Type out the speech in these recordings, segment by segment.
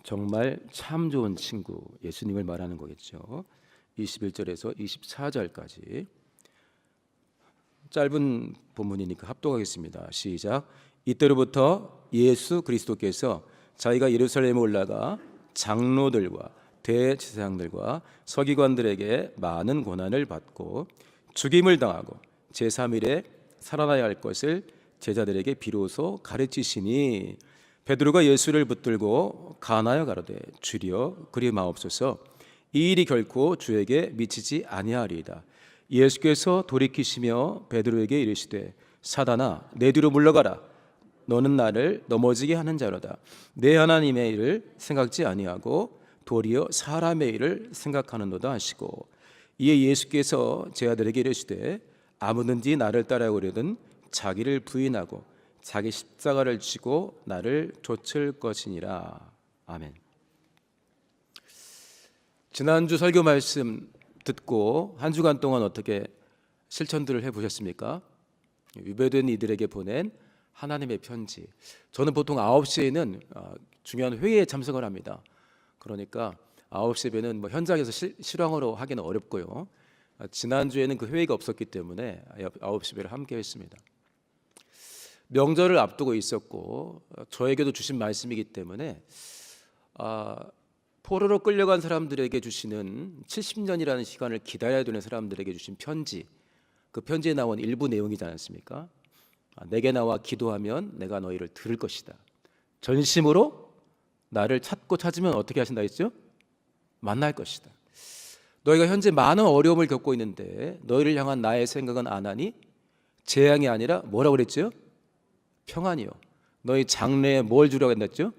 정말 참 좋은 친구 예수님을 말하는 거겠죠. 21절에서 24절까지 짧은 본문이니까 합독하겠습니다. 시작. 이때로부터 예수 그리스도께서 자기가 예루살렘에 올라가 장로들과 대제사장들과 서기관들에게 많은 고난을 받고 죽임을 당하고 제3일에 살아나야 할 것을 제자들에게 비로소 가르치시니 베드로가 예수를 붙들고 간하여 가로되 주리여 그리 마옵소서 이 일이 결코 주에게 미치지 아니하리이다. 예수께서 돌이키시며 베드로에게 이르시되 사단아 내 뒤로 물러가라 너는 나를 넘어지게 하는 자로다. 내 하나님의 일을 생각지 아니하고 도리어 사람의 일을 생각하는도다 하시고 이에 예수께서 제자들에게 이르시되 아무든지 나를 따라오려든 자기를 부인하고 자기 십자가를 지고 나를 좇을 것이니라. 아멘. 지난주 설교 말씀 듣고 한 주간 동안 어떻게 실천들을 해보셨습니까? 유배된 이들에게 보낸 하나님의 편지. 저는 보통 9시에는 중요한 회의에 참석을 합니다. 그러니까 9시 예배는 현장에서 실황으로 하기는 어렵고요. 지난주에는 그 회의가 없었기 때문에 9시 예배를 함께 했습니다. 명절을 앞두고 있었고 저에게도 주신 말씀이기 때문에 포로로 끌려간 사람들에게 주시는 70년이라는 시간을 기다려야 되는 사람들에게 주신 편지, 그 편지에 나온 일부 내용이지 않습니까? 내게 나와 기도하면 내가 너희를 들을 것이다. 전심으로 나를 찾고 찾으면 어떻게 하신다 했죠? 만날 것이다. 너희가 현재 많은 어려움을 겪고 있는데 너희를 향한 나의 생각은 안 하니 재앙이 아니라 뭐라고 그랬죠? 평안이요. 너희 장래에 뭘 주려고 했죠?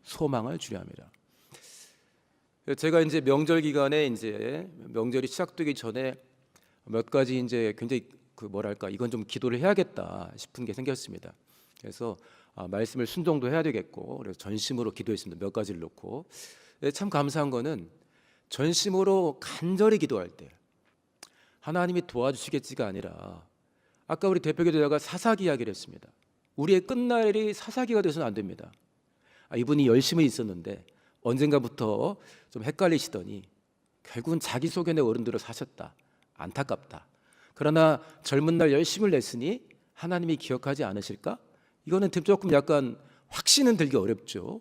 소망을 주려 함이라. 제가 이제 명절 기간에 이제 명절이 시작되기 전에 몇 가지 이제 굉장히 이건 좀 기도를 해야겠다 싶은 게 생겼습니다. 그래서 말씀을 순종도 해야 되겠고 그래서 전심으로 기도했습니다. 몇 가지를 놓고 참 감사한 거는 전심으로 간절히 기도할 때 하나님이 도와주시겠지가 아니라 아까 우리 대표기도자가 사사기 이야기를 했습니다. 우리의 끝날이 사사기가 돼서는 안 됩니다. 이분이 열심히 있었는데 언젠가부터 좀 헷갈리시더니 결국은 자기 소견의 어른대로 사셨다. 안타깝다. 그러나 젊은 날 열심을 냈으니 하나님이 기억하지 않으실까? 이거는 조금 약간 확신은 들기 어렵죠.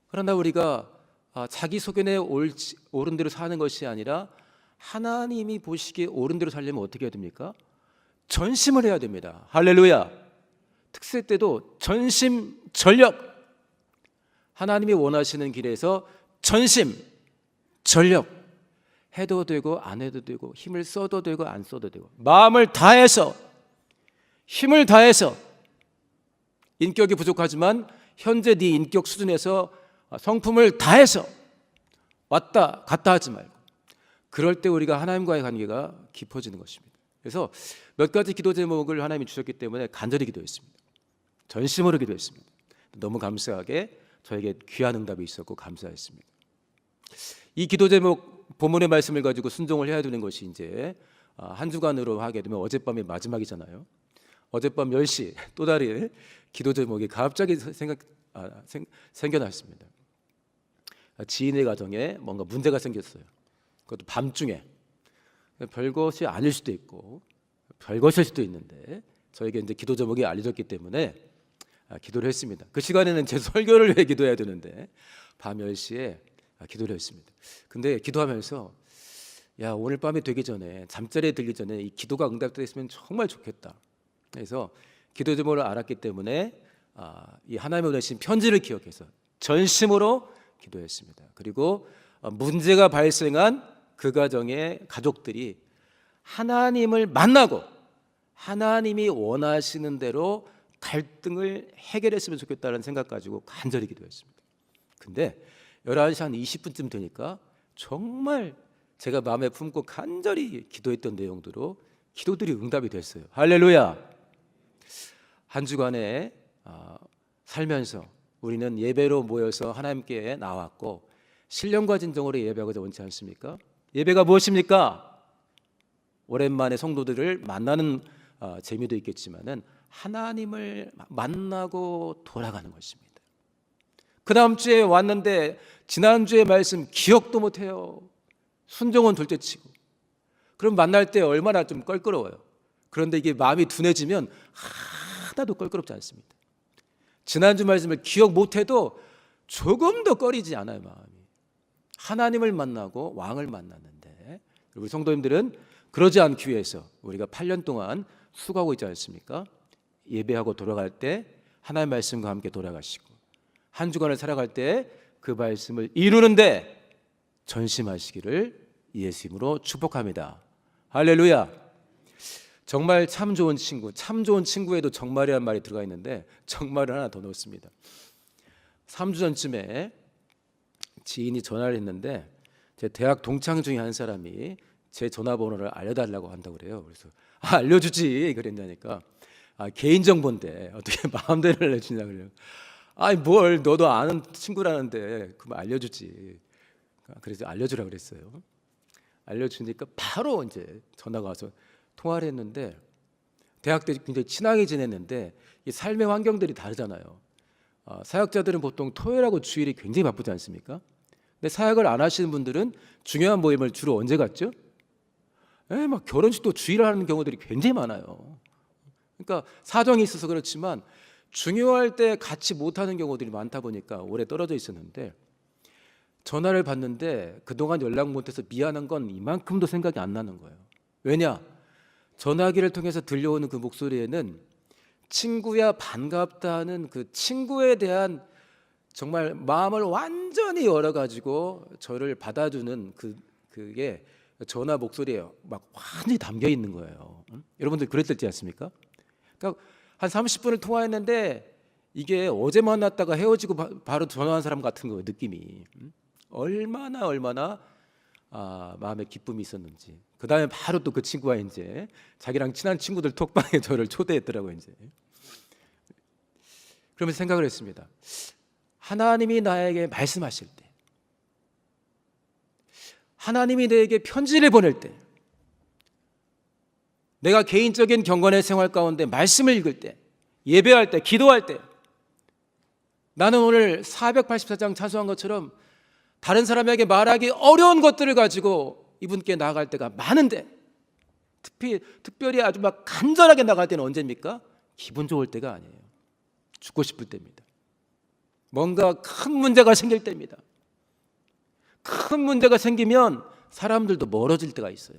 그러나 우리가 자기 소견의 옳은 대로 사는 것이 아니라 하나님이 보시기에 옳은 대로 살려면 어떻게 해야 됩니까? 전심을 해야 됩니다. 할렐루야. 특세 때도 전심 전력, 하나님이 원하시는 길에서 전심 전력, 해도 되고 안 해도 되고 힘을 써도 되고 안 써도 되고 마음을 다해서 힘을 다해서, 인격이 부족하지만 현재 네 인격 수준에서 성품을 다해서 왔다 갔다 하지 말고, 그럴 때 우리가 하나님과의 관계가 깊어지는 것입니다. 그래서 몇 가지 기도 제목을 하나님이 주셨기 때문에 간절히 기도했습니다. 전심으로 기도했습니다. 너무 감사하게 저에게 귀한 응답이 있었고 감사했습니다. 이 기도 제목 본문의 말씀을 가지고 순종을 해야 되는 것이 이제 한 주간으로 하게 되면 어젯밤이 마지막이잖아요. 어젯밤 10시 또 다른 기도 제목이 갑자기 생겨났습니다. 지인의 가정에 뭔가 문제가 생겼어요. 그것도 밤중에. 별것이 아닐 수도 있고 별것일 수도 있는데 저에게 이제 기도 제목이 알려졌기 때문에 기도를 했습니다. 그 시간에는 제 설교를 왜 기도해야 되는데 밤 10시에 기도를 했습니다. 근데 기도하면서 오늘 밤이 되기 전에, 잠자리에 들기 전에 이 기도가 응답됐으면 정말 좋겠다. 그래서 기도 제목을 알았기 때문에 이 하나님의 보내신 편지를 기억해서 전심으로 기도했습니다. 그리고 문제가 발생한 그 가정의 가족들이 하나님을 만나고 하나님이 원하시는 대로 갈등을 해결했으면 좋겠다는 생각 가지고 간절히 기도했습니다. 근데 11시 한 20분쯤 되니까 정말 제가 마음에 품고 간절히 기도했던 내용대로 기도들이 응답이 됐어요. 할렐루야. 한 주간에 살면서 우리는 예배로 모여서 하나님께 나왔고 신령과 진정으로 예배하고자 원치 않습니까? 예배가 무엇입니까? 오랜만에 성도들을 만나는 재미도 있겠지만은 하나님을 만나고 돌아가는 것입니다. 그 다음 주에 왔는데 지난주에 말씀 기억도 못해요. 순종은 둘째치고. 그럼 만날 때 얼마나 좀 껄끄러워요. 그런데 이게 마음이 둔해지면 하나도 껄끄럽지 않습니다. 지난주 말씀을 기억 못해도 조금도 꺼리지 않아요. 마음이. 하나님을 만나고 왕을 만났는데, 우리 성도님들은 그러지 않기 위해서 우리가 8년 동안 수고하고 있지 않습니까? 예배하고 돌아갈 때 하나님의 말씀과 함께 돌아가시고, 한 주간을 살아갈 때 그 말씀을 이루는데 전심하시기를 예수 이름으로 축복합니다. 할렐루야. 정말 참 좋은 친구, 참 좋은 친구에도 정말이라는 말이 들어가 있는데 정말을 하나 더 넣었습니다. 3주 전쯤에 지인이 전화를 했는데 제 대학 동창 중에 한 사람이 제 전화번호를 알려달라고 한다고 그래요. 그래서 알려주지 그랬냐니까, 개인정보인데 어떻게 마음대로 알려주냐 그래요. 아니 뭘, 너도 아는 친구라는데 그럼 알려주지. 그래서 알려주라 그랬어요. 알려주니까 바로 이제 전화가 와서 통화를 했는데, 대학 때 굉장히 친하게 지냈는데 이 삶의 환경들이 다르잖아요. 사역자들은 보통 토요일하고 주일이 굉장히 바쁘지 않습니까? 근데 사역을 안 하시는 분들은 중요한 모임을 주로 언제 갔죠? 막 결혼식도 주일 하는 경우들이 굉장히 많아요. 그러니까 사정이 있어서 그렇지만 중요할 때 같이 못하는 경우들이 많다 보니까 오래 떨어져 있었는데, 전화를 받는데 그동안 연락 못해서 미안한 건 이만큼도 생각이 안 나는 거예요. 왜냐? 전화기를 통해서 들려오는 그 목소리에는 친구야 반갑다는 그 친구에 대한 정말 마음을 완전히 열어가지고 저를 받아주는 그게 전화 목소리에 막 완전히 담겨 있는 거예요. 여러분들 그랬지 않습니까? 그러니까 한 30분을 통화했는데 이게 어제 만났다가 헤어지고 바로 전화한 사람 같은 거예요. 느낌이. 얼마나 마음에 기쁨이 있었는지. 그 다음에 바로 또 그 친구가 이제 자기랑 친한 친구들 톡방에 저를 초대했더라고요. 이제 그러면서 생각을 했습니다. 하나님이 나에게 말씀하실 때, 하나님이 내게 편지를 보낼 때, 내가 개인적인 경건의 생활 가운데 말씀을 읽을 때, 예배할 때, 기도할 때, 나는 오늘 484장 찬송한 것처럼 다른 사람에게 말하기 어려운 것들을 가지고 이분께 나아갈 때가 많은데, 특별히 아주 막 간절하게 나갈 때는 언제입니까? 기분 좋을 때가 아니에요. 죽고 싶을 때입니다. 뭔가 큰 문제가 생길 때입니다. 큰 문제가 생기면 사람들도 멀어질 때가 있어요.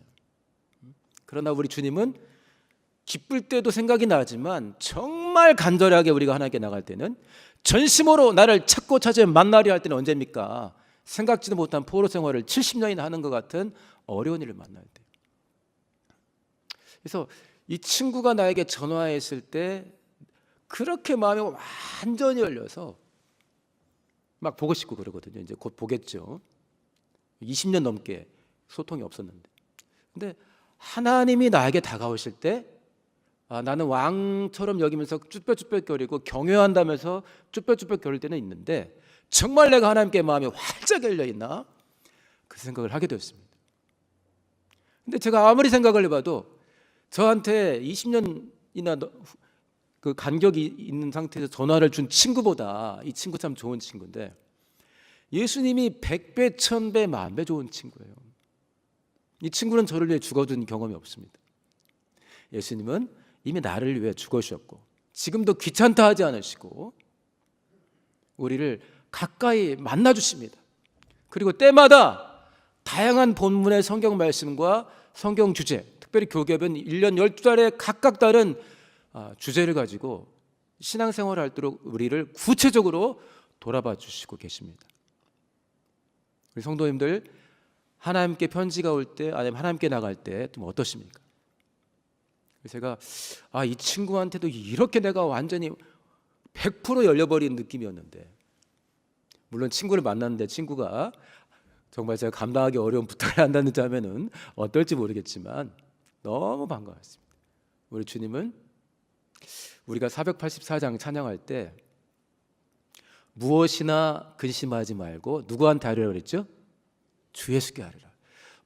그러나 우리 주님은 기쁠 때도 생각이 나지만 정말 간절하게 우리가 하나님께 나갈 때는, 전심으로 나를 찾고 찾아 만나려 할 때는 언제입니까? 생각지도 못한 포로 생활을 70년이나 하는 것 같은 어려운 일을 만날 때. 그래서 이 친구가 나에게 전화했을 때 그렇게 마음이 완전히 열려서 막 보고 싶고 그러거든요. 이제 곧 보겠죠. 20년 넘게 소통이 없었는데. 근데 하나님이 나에게 다가오실 때 나는 왕처럼 여기면서 쭈뼛쭈뼛거리고 경외한다면서 쭈뼛쭈뼛거릴 때는 있는데, 정말 내가 하나님께 마음이 활짝 열려있나? 그 생각을 하게 되었습니다. 근데 제가 아무리 생각을 해봐도 저한테 20년이나 그 간격이 있는 상태에서 전화를 준 친구보다 이 친구 참 좋은 친구인데, 예수님이 100배, 1000배, 만배 좋은 친구예요. 이 친구는 저를 위해 죽어준 경험이 없습니다. 예수님은 이미 나를 위해 죽으셨고 지금도 귀찮다 하지 않으시고 우리를 가까이 만나 주십니다. 그리고 때마다 다양한 본문의 성경 말씀과 성경 주제, 특별히 교계는 1년 12달에 각각 다른 주제를 가지고 신앙생활을 하도록 우리를 구체적으로 돌아봐 주시고 계십니다. 우리 성도님들, 하나님께 편지가 올 때, 아니면 하나님께 나갈 때 좀 어떠십니까? 제가 이 친구한테도 이렇게 내가 완전히 100% 열려버린 느낌이었는데, 물론 친구를 만났는데 친구가 정말 제가 감당하기 어려운 부탁을 한다는 점에는 어떨지 모르겠지만 너무 반가웠습니다. 우리 주님은 우리가 484장 찬양할 때 무엇이나 근심하지 말고 누구한테 하려고 그랬죠? 주 예수께 하리라.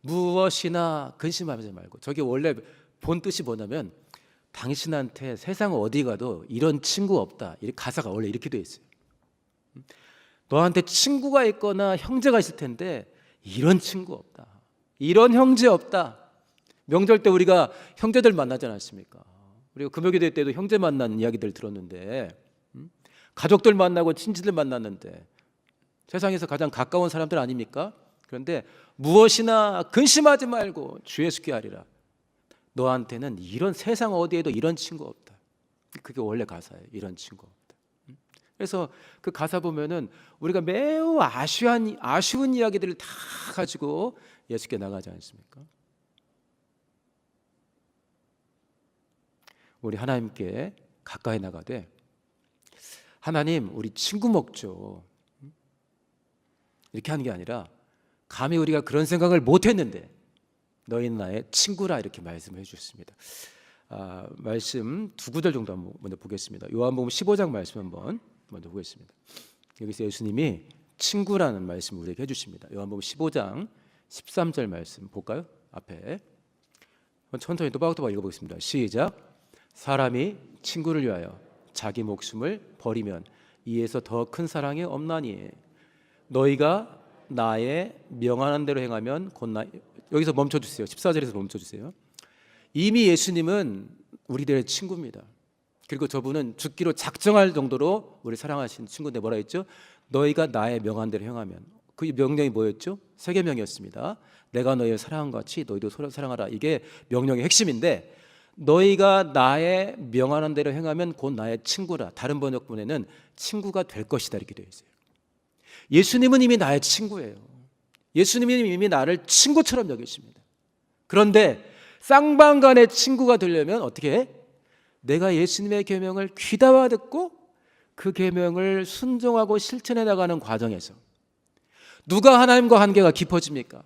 무엇이나 근심하지 말고. 저게 원래 본 뜻이 뭐냐면, 당신한테 세상 어디 가도 이런 친구 없다. 이 가사가 원래 이렇게 되어 있어요. 너한테 친구가 있거나 형제가 있을 텐데 이런 친구 없다, 이런 형제 없다. 명절 때 우리가 형제들 만나지 않았습니까? 우리가 금요기도 때도 형제 만나는 이야기들 들었는데, 가족들 만나고 친지들 만났는데 세상에서 가장 가까운 사람들 아닙니까? 그런데 무엇이나 근심하지 말고 주 예수께 하리라. 너한테는 이런 세상 어디에도 이런 친구 없다. 그게 원래 가사예요. 이런 친구 없다. 그래서 그 가사 보면은 우리가 매우 아쉬운 이야기들을 다 가지고 예수께 나가지 않습니까? 우리 하나님께 가까이 나가되, 하나님 우리 친구 먹죠, 이렇게 하는 게 아니라, 감히 우리가 그런 생각을 못했는데 너희는 나의 친구라, 이렇게 말씀을 해주셨습니다. 말씀 두 구절 정도 한번 먼저 보겠습니다. 요한복음 15장 말씀 한번 먼저 보겠습니다. 여기서 예수님이 친구라는 말씀을 우리에게 해주십니다. 요한복음 15장 13절 말씀 볼까요? 앞에 천천히 또박또박 읽어보겠습니다. 시작. 사람이 친구를 위하여 자기 목숨을 버리면 이에서 더 큰 사랑이 없나니 너희가 나의 명하는 대로 행하면 곧 여기서 멈춰주세요. 14절에서 멈춰주세요. 이미 예수님은 우리들의 친구입니다. 그리고 저분은 죽기로 작정할 정도로 우리 사랑하신 친구인데 뭐라 했죠? 너희가 나의 명한 대로 행하면. 그 명령이 뭐였죠? 세 계명이었습니다. 내가 너희를 사랑한 것 같이 너희도 서로 사랑하라. 이게 명령의 핵심인데, 너희가 나의 명하는 대로 행하면 곧 나의 친구라. 다른 번역본에는 친구가 될 것이다, 이렇게 되어 있어요. 예수님은 이미 나의 친구예요. 예수님은 이미 나를 친구처럼 여기십니다. 그런데 쌍방간의 친구가 되려면 어떻게 해? 내가 예수님의 계명을 귀담아 듣고 그 계명을 순종하고 실천해 나가는 과정에서 누가 하나님과 관계가 깊어집니까?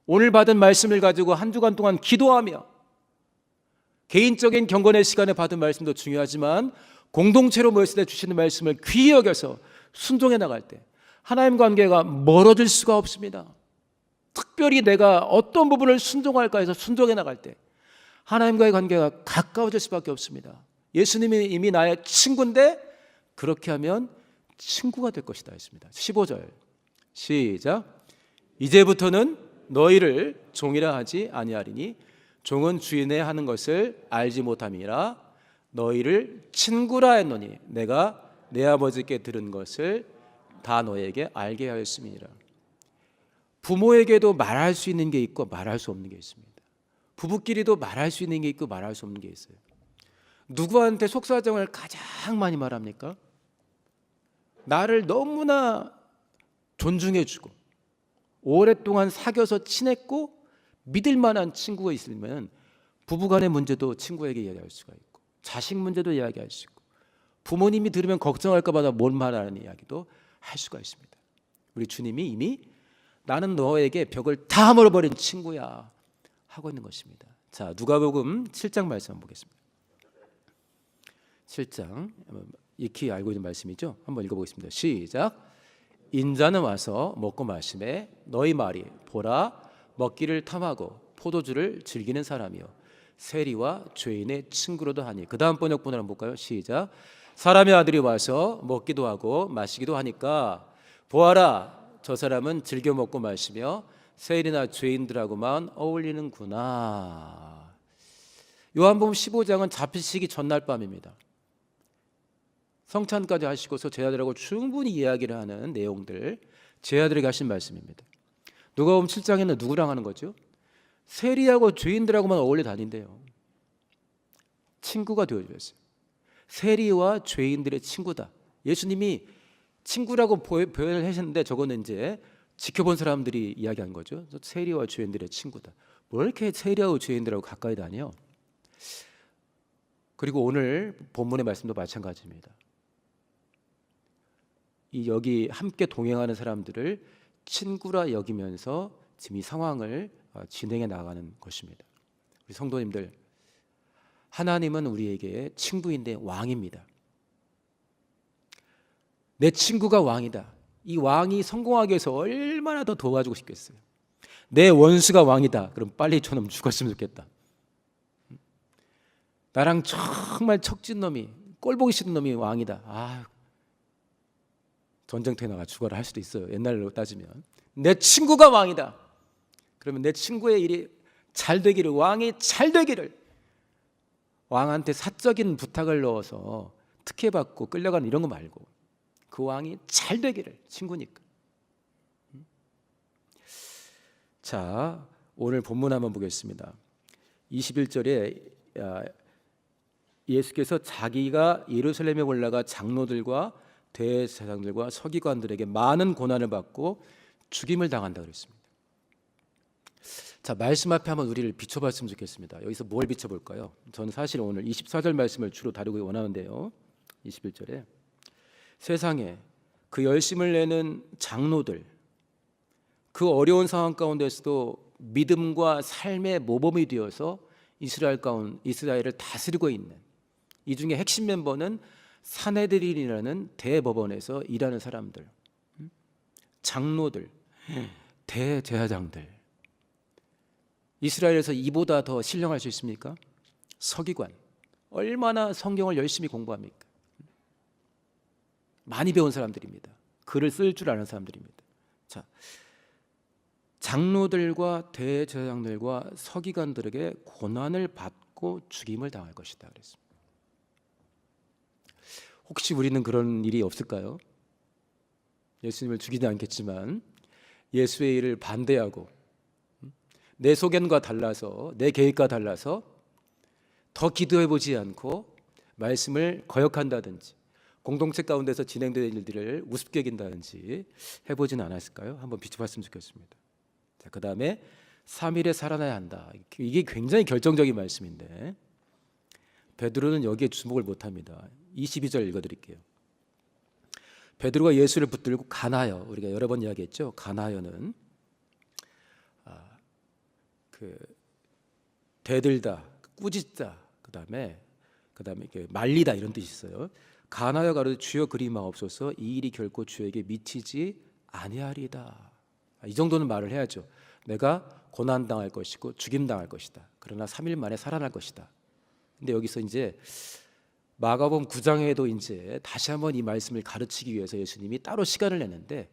오늘 받은 말씀을 가지고 한 주간 동안 기도하며, 개인적인 경건의 시간에 받은 말씀도 중요하지만 공동체로 모였을 때 주시는 말씀을 귀히 여겨서 순종해 나갈 때 하나님과 관계가 멀어질 수가 없습니다. 특별히 내가 어떤 부분을 순종할까 해서 순종해 나갈 때 하나님과의 관계가 가까워질 수밖에 없습니다. 예수님이 이미 나의 친구인데 그렇게 하면 친구가 될 것이다 했습니다. 15절 시작. 이제부터는 너희를 종이라 하지 아니하리니 종은 주인의 하는 것을 알지 못함이라. 너희를 친구라 했노니 내가 내 아버지께 들은 것을 다 너에게 알게 하였음이니라. 부모에게도 말할 수 있는 게 있고 말할 수 없는 게 있습니다. 부부끼리도 말할 수 있는 게 있고 말할 수 없는 게 있어요. 누구한테 속사정을 가장 많이 말합니까? 나를 너무나 존중해주고 오랫동안 사귀어서 친했고 믿을 만한 친구가 있으면 부부간의 문제도 친구에게 이야기할 수가 있고, 자식 문제도 이야기할 수 있고, 부모님이 들으면 걱정할까 봐 뭔 말하는 이야기도 할 수가 있습니다. 우리 주님이 이미 나는 너에게 벽을 다 멀어버린 친구야 하고 있는 것입니다. 자, 누가복음 7장 말씀 한번 보겠습니다. 7장 익히 알고 있는 말씀이죠. 한번 읽어보겠습니다. 시작. 인자는 와서 먹고 마시매 너희 말이 보라 먹기를 탐하고 포도주를 즐기는 사람이요 세리와 죄인의 친구로도 하니. 그 다음 번역본을 한번 볼까요? 시작. 사람의 아들이 와서 먹기도 하고 마시기도 하니까 보아라 저 사람은 즐겨 먹고 마시며 세리나 죄인들하고만 어울리는구나. 요한복음 15장은 잡히시기 전날 밤입니다. 성찬까지 하시고서 제자들하고 충분히 이야기를 하는 내용들, 제자들에게 하신 말씀입니다. 누가복음 7장에는 누구랑 하는 거죠? 세리하고 죄인들하고만 어울려 다닌대요. 친구가 되어주셨어요. 세리와 죄인들의 친구다. 예수님이 친구라고 표현을 하셨는데 저거는 이제 지켜본 사람들이 이야기한 거죠. 세리와 죄인들의 친구다. 뭘 이렇게 세리하고 죄인들하고 가까이 다녀? 그리고 오늘 본문의 말씀도 마찬가지입니다. 여기 함께 동행하는 사람들을 친구라 여기면서 지금 이 상황을 진행해 나가는 것입니다. 우리 성도님들, 하나님은 우리에게 친구인데 왕입니다. 내 친구가 왕이다. 이 왕이 성공하기 위해서 얼마나 더 도와주고 싶겠어요. 내 원수가 왕이다. 그럼 빨리 저놈 죽었으면 좋겠다. 나랑 정말 척진 놈이, 꼴보기 싫은 놈이 왕이다. 전쟁터에 나가 죽어라 할 수도 있어요. 옛날로 따지면 내 친구가 왕이다. 그러면 내 친구의 일이 잘 되기를, 왕이 잘 되기를, 왕한테 사적인 부탁을 넣어서 특혜받고 끌려가는 이런 거 말고 그 왕이 잘 되기를, 친구니까. 자, 오늘 본문 한번 보겠습니다. 21절에 예수께서 자기가 예루살렘에 올라가 장로들과 대제사장들과 서기관들에게 많은 고난을 받고 죽임을 당한다 그랬습니다. 자, 말씀 앞에 한번 우리를 비춰봤으면 좋겠습니다. 여기서 뭘 비춰볼까요? 저는 사실 오늘 24절 말씀을 주로 다루기 원하는데요. 21절에 세상에 그 열심을 내는 장로들, 그 어려운 상황 가운데서도 믿음과 삶의 모범이 되어서 이스라엘을 다스리고 있는, 이 중에 핵심 멤버는 사내들인이라는 대법원에서 일하는 사람들, 장로들, 대제사장들. 이스라엘에서 이보다 더 신령할 수 있습니까? 서기관, 얼마나 성경을 열심히 공부합니까? 많이 배운 사람들입니다. 글을 쓸 줄 아는 사람들입니다. 자, 장로들과 대제사장들과 서기관들에게 고난을 받고 죽임을 당할 것이다 그랬습니다. 혹시 우리는 그런 일이 없을까요? 예수님을 죽이지 않겠지만 예수의 일을 반대하고 내 소견과 달라서, 내 계획과 달라서 더 기도해보지 않고 말씀을 거역한다든지 공동체 가운데서 진행되는 일들을 우습게 여긴다든지 해보지는 않았을까요? 한번 비춰봤으면 좋겠습니다. 자, 그 다음에 3일에 살아나야 한다. 이게 굉장히 결정적인 말씀인데 베드로는 여기에 주목을 못합니다. 22절 읽어드릴게요. 베드로가 예수를 붙들고 가나요, 우리가 여러 번 이야기했죠. 가나요는 대들다, 꾸짖다, 그다음에 말리다 이런 뜻이 있어요. 가나요 가로되 주여 그리 마옵소서, 이 일이 결코 주에게 미치지 아니하리다. 이 정도는 말을 해야죠. 내가 고난 당할 것이고 죽임 당할 것이다. 그러나 3일 만에 살아날 것이다. 근데 여기서 이제 마가복음 9장에도 이제 다시 한번 이 말씀을 가르치기 위해서 예수님이 따로 시간을 냈는데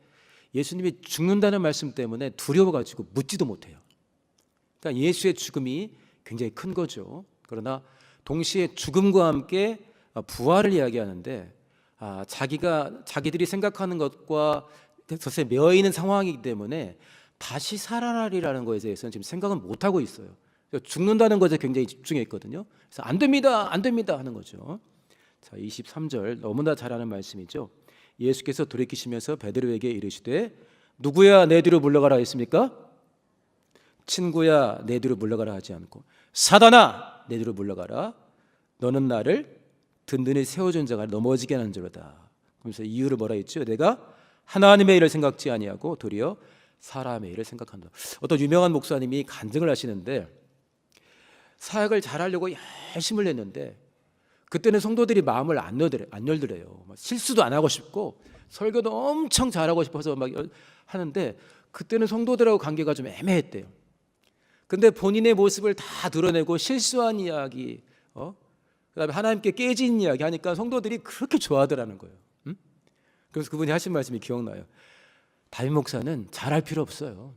예수님이 죽는다는 말씀 때문에 두려워가지고 묻지도 못해요. 그러니까 예수의 죽음이 굉장히 큰 거죠. 그러나 동시에 죽음과 함께 부활을 이야기하는데 자기들이 생각하는 것과 덫에 매여 있는 상황이기 때문에 다시 살아나리라는 것에 대해서는 지금 생각은 못 하고 있어요. 죽는다는 것에 굉장히 집중해 있거든요. 그래서 안 됩니다, 안 됩니다 하는 거죠. 자, 23절 너무나 잘 아는 말씀이죠. 예수께서 돌이키시면서 베드로에게 이르시되 누구야 내 뒤로 물러가라 했습니까? 친구야 내 뒤로 물러가라 하지 않고 사단아 내 뒤로 물러가라. 너는 나를 든든히 세워준 자가 넘어지게 하는 자로다. 그러면서 이유를 뭐라 했죠? 내가 하나님의 일을 생각지 아니하고 도리어 사람의 일을 생각한다. 어떤 유명한 목사님이 간증을 하시는데 사역을 잘하려고 열심을 냈는데 그때는 성도들이 마음을 안 열더래요. 실수도 안 하고 싶고 설교도 엄청 잘하고 싶어서 막 하는데 그때는 성도들하고 관계가 좀 애매했대요. 근데 본인의 모습을 다 드러내고 실수한 이야기, 그다음에 하나님께 깨진 이야기 하니까 성도들이 그렇게 좋아하더라는 거예요. 그래서 그분이 하신 말씀이 기억나요. 담임 목사는 잘할 필요 없어요.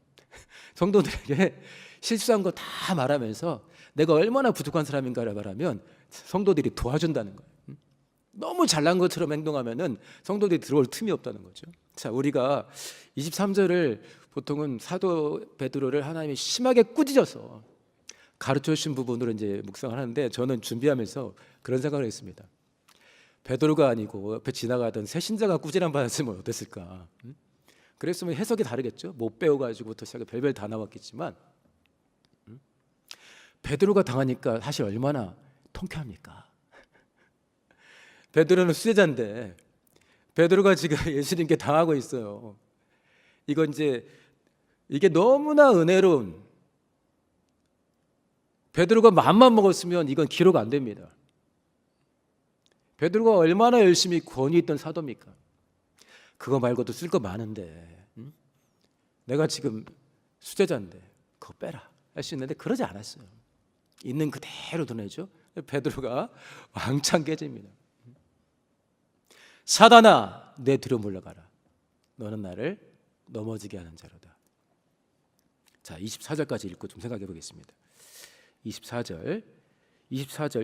성도들에게 실수한 거 다 말하면서 내가 얼마나 부족한 사람인가를 말하면 성도들이 도와준다는 거예요. 너무 잘난 것처럼 행동하면은 성도들이 들어올 틈이 없다는 거죠. 자, 우리가 23절을 보통은 사도 베드로를 하나님이 심하게 꾸짖어서 가르쳐 주신 부분으로 이제 묵상을 하는데 저는 준비하면서 그런 생각을 했습니다. 베드로가 아니고 옆에 지나가던 새신자가 꾸지람 받았으면 어땠을까? 그랬으면 해석이 다르겠죠. 못 배워가지고부터 시작해 별별 다 나왔겠지만 베드로가 당하니까 사실 얼마나 통쾌합니까? 베드로는 수제자인데 베드로가 지금 예수님께 당하고 있어요. 이게 너무나 은혜로운, 베드로가 마음만 먹었으면 이건 기록 안 됩니다. 베드로가 얼마나 열심히 권위 있던 사도입니까? 그거 말고도 쓸 거 많은데 내가 지금 수제자인데 그거 빼라 할 수 있는데 그러지 않았어요. 있는 그대로 드러내죠. 베드로가 왕창 깨집니다. 사단아 내 뒤로 물러가라. 너는 나를 넘어지게 하는 자로다. 자, 24절까지 읽고 좀 생각해 보겠습니다. 24절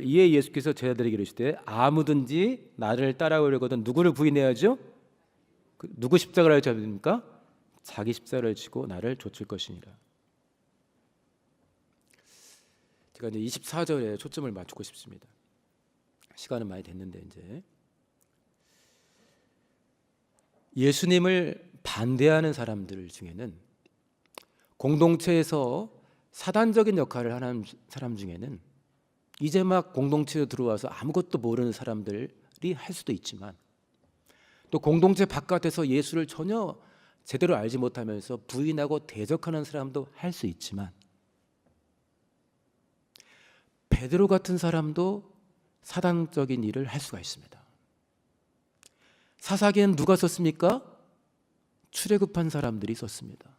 이에 예수께서 제자들에게 이르시되 아무든지 나를 따라오려거든 누구를 부인해야죠? 누구 십자가를 잡습니까? 자기 십자가를 지고 나를 좇을 것이니라. 제가 이제 24절에 초점을 맞추고 싶습니다. 시간은 많이 됐는데 이제 예수님을 반대하는 사람들 중에는 공동체에서 사단적인 역할을 하는 사람 중에는 이제 막 공동체에 들어와서 아무것도 모르는 사람들이 할 수도 있지만 또 공동체 바깥에서 예수를 전혀 제대로 알지 못하면서 부인하고 대적하는 사람도 할 수 있지만 베드로 같은 사람도 사단적인 일을 할 수가 있습니다. 사사기는 누가 썼습니까? 출애굽한 사람들이 썼습니다.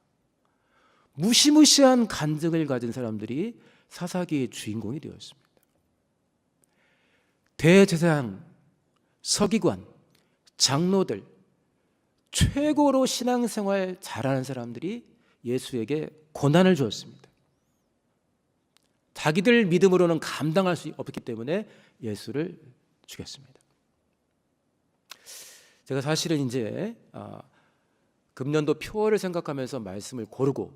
무시무시한 간증을 가진 사람들이 사사기의 주인공이 되었습니다. 대제사장, 서기관, 장로들, 최고로 신앙생활 잘하는 사람들이 예수에게 고난을 주었습니다. 자기들 믿음으로는 감당할 수 없기 때문에 예수를 죽였습니다. 제가 사실은 이제 금년도 표어를 생각하면서 말씀을 고르고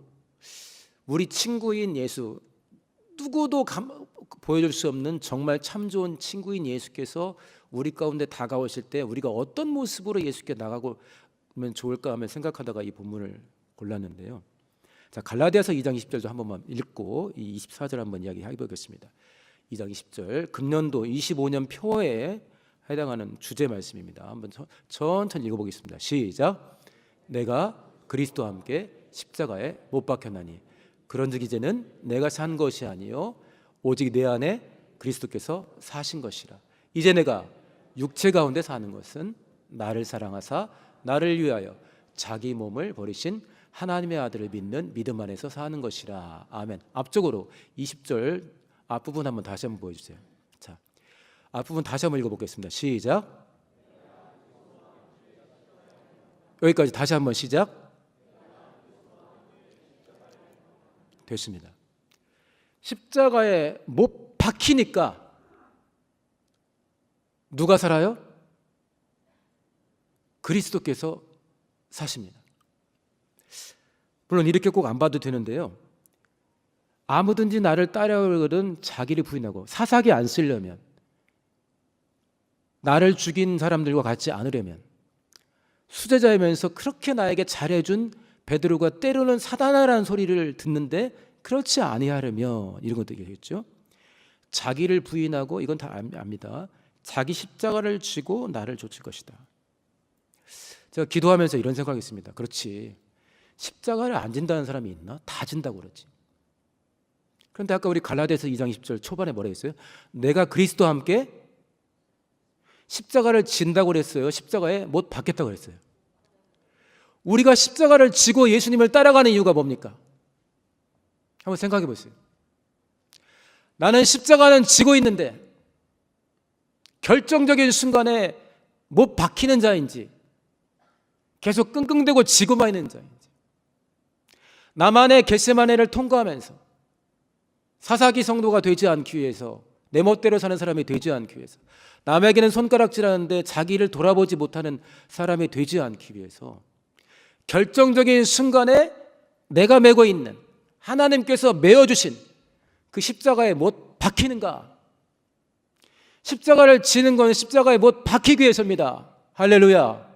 우리 친구인 예수, 누구도 보여줄 수 없는 정말 참 좋은 친구인 예수께서 우리 가운데 다가오실 때 우리가 어떤 모습으로 예수께 나가면 좋을까 하며 생각하다가 이 본문을 골랐는데요. 자, 갈라디아서 2장 20절도 한 번만 읽고 이 24절 한번 이야기해 보겠습니다. 2장 20절 금년도 25년 표어에 해당하는 주제 말씀입니다. 한번 천천히 읽어보겠습니다. 시작. 내가 그리스도와 함께 십자가에 못 박혔나니 그런즉 이제는 내가 산 것이 아니요 오직 내 안에 그리스도께서 사신 것이라. 이제 내가 육체 가운데 사는 것은 나를 사랑하사 나를 위하여 자기 몸을 버리신 하나님의 아들을 믿는 믿음 안에서 사는 것이라. 아멘. 앞쪽으로 20절 앞부분 한번 다시 한번 보여주세요. 자, 앞부분 다시 한번 읽어보겠습니다. 시작. 여기까지 다시 한번 시작. 됐습니다. 십자가에 못 박히니까 누가 살아요? 그리스도께서 사십니다. 물론 이렇게 꼭 안 봐도 되는데요. 아무든지 나를 따라오거든 자기를 부인하고 사사기 안 쓰려면 나를 죽인 사람들과 같지 않으려면 수제자이면서 그렇게 나에게 잘해준 베드로가 때로는 사단아라는 소리를 듣는데 그렇지 아니하려면 이런 것도 얘기했죠. 자기를 부인하고 이건 다 압니다. 자기 십자가를 쥐고 나를 좇을 것이다. 제가 기도하면서 이런 생각이 있습니다. 그렇지, 십자가를 안 진다는 사람이 있나? 다 진다고 그러지. 그런데 아까 우리 갈라디아서 2장 20절 초반에 뭐라 했어요? 내가 그리스도와 함께 십자가를 진다고 그랬어요? 십자가에 못 박혔다고 그랬어요? 우리가 십자가를 지고 예수님을 따라가는 이유가 뭡니까? 한번 생각해 보세요. 나는 십자가는 지고 있는데 결정적인 순간에 못 박히는 자인지 계속 끙끙대고 지고만 있는 자인지, 나만의 겟세마네를 통과하면서 사사기 성도가 되지 않기 위해서, 내 멋대로 사는 사람이 되지 않기 위해서, 남에게는 손가락질하는데 자기를 돌아보지 못하는 사람이 되지 않기 위해서 결정적인 순간에 내가 메고 있는 하나님께서 메어주신 그 십자가에 못 박히는가? 십자가를 지는 건 십자가에 못 박히기 위해서입니다. 할렐루야.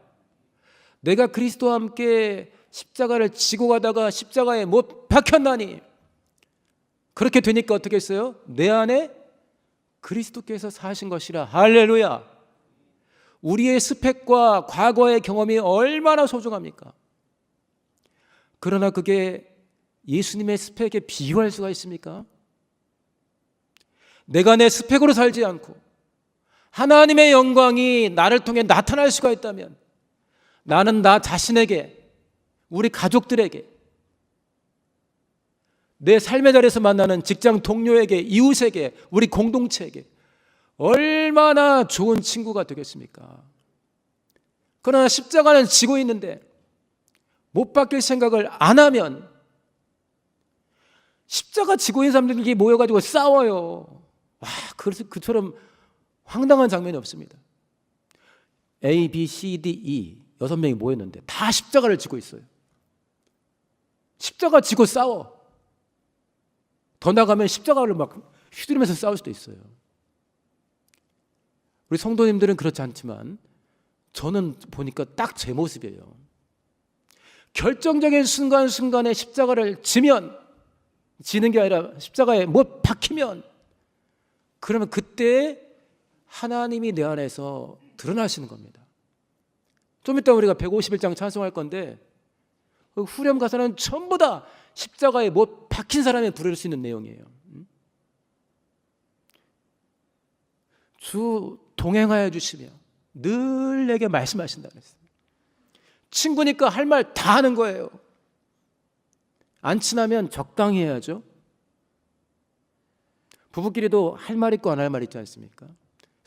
내가 그리스도와 함께 십자가를 지고 가다가 십자가에 못 박혔나니, 그렇게 되니까 어떻게 했어요? 내 안에 그리스도께서 사신 것이라. 할렐루야. 우리의 스펙과 과거의 경험이 얼마나 소중합니까? 그러나 그게 예수님의 스펙에 비유할 수가 있습니까? 내가 내 스펙으로 살지 않고 하나님의 영광이 나를 통해 나타날 수가 있다면 나는 나 자신에게, 우리 가족들에게, 내 삶의 자리에서 만나는 직장 동료에게, 이웃에게, 우리 공동체에게 얼마나 좋은 친구가 되겠습니까? 그러나 십자가는 지고 있는데 못 박힐 생각을 안 하면 십자가 지고 있는 사람들이 모여가지고 싸워요. 와, 그래서 그처럼 황당한 장면이 없습니다. A, B, C, D, E 6명이 모였는데 다 십자가를 지고 있어요. 십자가 지고 싸워. 더 나가면 십자가를 막 휘두르면서 싸울 수도 있어요. 우리 성도님들은 그렇지 않지만 저는 보니까 딱 제 모습이에요. 결정적인 순간순간에 십자가를 지는 게 아니라 십자가에 못 박히면, 그러면 그때 하나님이 내 안에서 드러나시는 겁니다. 좀 이따 우리가 151장 찬송할 건데 그 후렴 가사는 전부 다 십자가에 못 박힌 사람이 부를 수 있는 내용이에요. 주 동행하여 주시며 늘 내게 말씀하신다 그랬어요. 친구니까 할 말 다 하는 거예요. 안 친하면 적당히 해야죠. 부부끼리도 할 말 있고 안 할 말 있지 않습니까?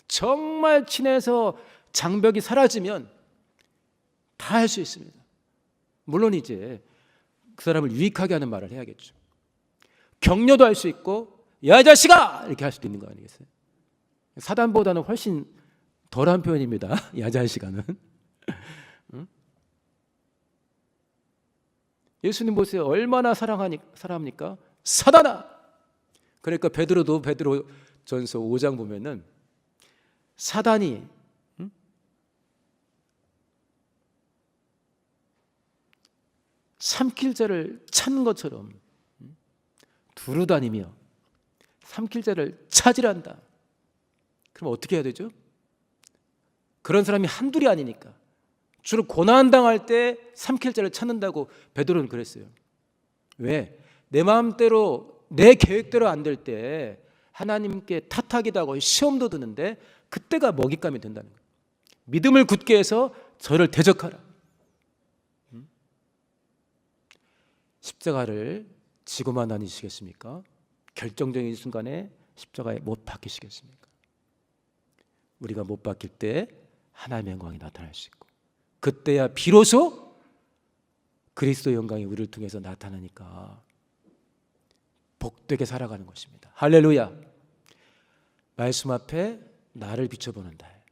정말 친해서 장벽이 사라지면 다 할 수 있습니다. 물론 이제 그 사람을 유익하게 하는 말을 해야겠죠. 격려도 할 수 있고 야 이 자식아 이렇게 할 수도 있는 거 아니겠어요? 사단보다는 훨씬 덜한 표현입니다. 야 자식아는. 예수님 보세요. 얼마나 사랑합니까? 사단아. 그러니까 베드로도 베드로전서 5장 보면은 사단이 삼킬 자를 찾는 것처럼 두루다니며 삼킬 자를 찾으란다. 그럼 어떻게 해야 되죠? 그런 사람이 한둘이 아니니까. 주로 고난당할 때 삼킬 자를 찾는다고 베드로는 그랬어요. 왜? 내 마음대로 내 계획대로 안 될 때 하나님께 탓하기도 하고 시험도 드는데 그때가 먹잇감이 된다는 거예요. 믿음을 굳게 해서 저를 대적하라. 십자가를 지고만 다니시겠습니까? 결정적인 순간에 십자가에 못 박히시겠습니까? 우리가 못 박힐 때 하나님의 영광이 나타날 수 있고, 그때야 비로소 그리스도의 영광이 우리를 통해서 나타나니까 복되게 살아가는 것입니다. 할렐루야. 말씀 앞에 나를 비춰보는 날.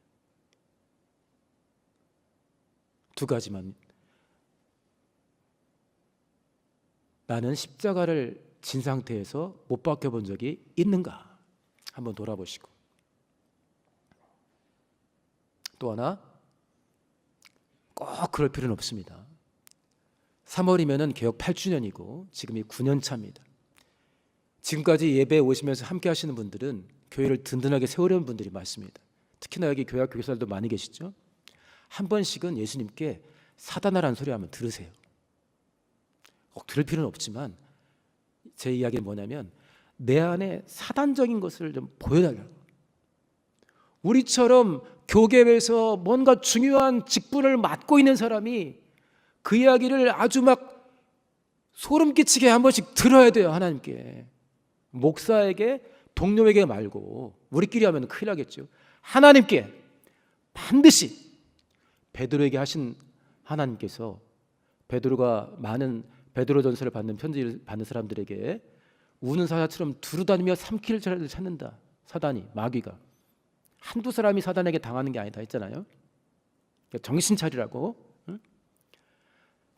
두 가지만. 나는 십자가를 진 상태에서 못 박혀본 적이 있는가? 한번 돌아보시고. 또 하나, 꼭 그럴 필요는 없습니다. 3월이면 개역 8주년이고 지금이 9년 차입니다. 지금까지 예배에 오시면서 함께 하시는 분들은 교회를 든든하게 세우려는 분들이 많습니다. 특히나 여기 교회학 교사들도 많이 계시죠. 한 번씩은 예수님께 사단아라는 소리 하면 들으세요. 꼭 들을 필요는 없지만 제 이야기는 뭐냐면 내 안에 사단적인 것을 좀 보여달라고. 우리처럼 교계에서 뭔가 중요한 직분을 맡고 있는 사람이 그 이야기를 아주 막 소름 끼치게 한 번씩 들어야 돼요. 하나님께. 목사에게, 동료에게 말고 우리끼리 하면 큰일 나겠죠. 하나님께 반드시. 베드로에게 하신 하나님께서 베드로가 많은 베드로전서를 받는 편지를 받는 사람들에게 우는 사자처럼 두루다니며 삼킬 자를 찾는다. 사단이, 마귀가. 한두 사람이 사단에게 당하는 게 아니다 했잖아요. 정신 차리라고.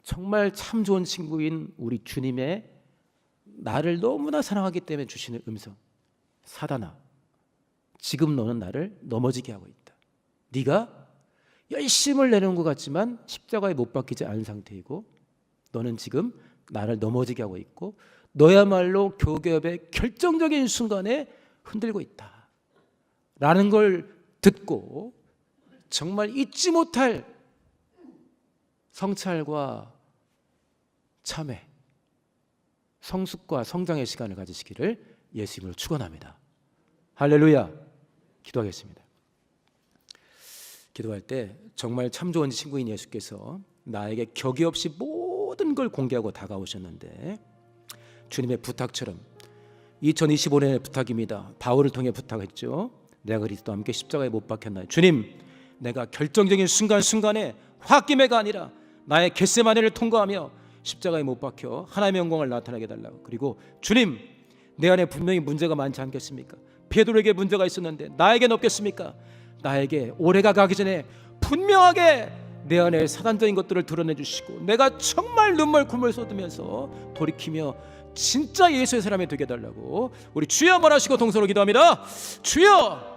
정말 참 좋은 친구인 우리 주님의 나를 너무나 사랑하기 때문에 주시는 음성. 사단아, 지금 너는 나를 넘어지게 하고 있다. 네가 열심을 내는 것 같지만 십자가에 못 박히지 않은 상태이고 너는 지금 나를 넘어지게 하고 있고 너야말로 교ገብ의 결정적인 순간에 흔들고 있다 라는 걸 듣고 정말 잊지 못할 성찰과 참회, 성숙과 성장의 시간을 가지시기를 예수님으로 축원합니다. 할렐루야. 기도하겠습니다. 기도할 때 정말 참 좋은 친구인 예수께서 나에게 격이 없이 모든 걸 공개하고 다가오셨는데 주님의 부탁처럼 2025년의 부탁입니다. 바울을 통해 부탁했죠. 내가 그리스도와 함께 십자가에 못 박혔나요? 주님, 내가 결정적인 순간순간에 홧김에가 아니라 나의 겟세마네를 통과하며 십자가에 못 박혀 하나님의 영광을 나타나게 해달라고. 그리고 주님, 내 안에 분명히 문제가 많지 않겠습니까? 베드로에게 문제가 있었는데 나에겐 없겠습니까? 나에게 올해가 가기 전에 분명하게 내 안에 사단적인 것들을 드러내 주시고 내가 정말 눈물 콧물 쏟으면서 돌이키며 진짜 예수의 사람이 되게 해달라고 우리 주여 한번 하시고 동서로 기도합니다. 주여,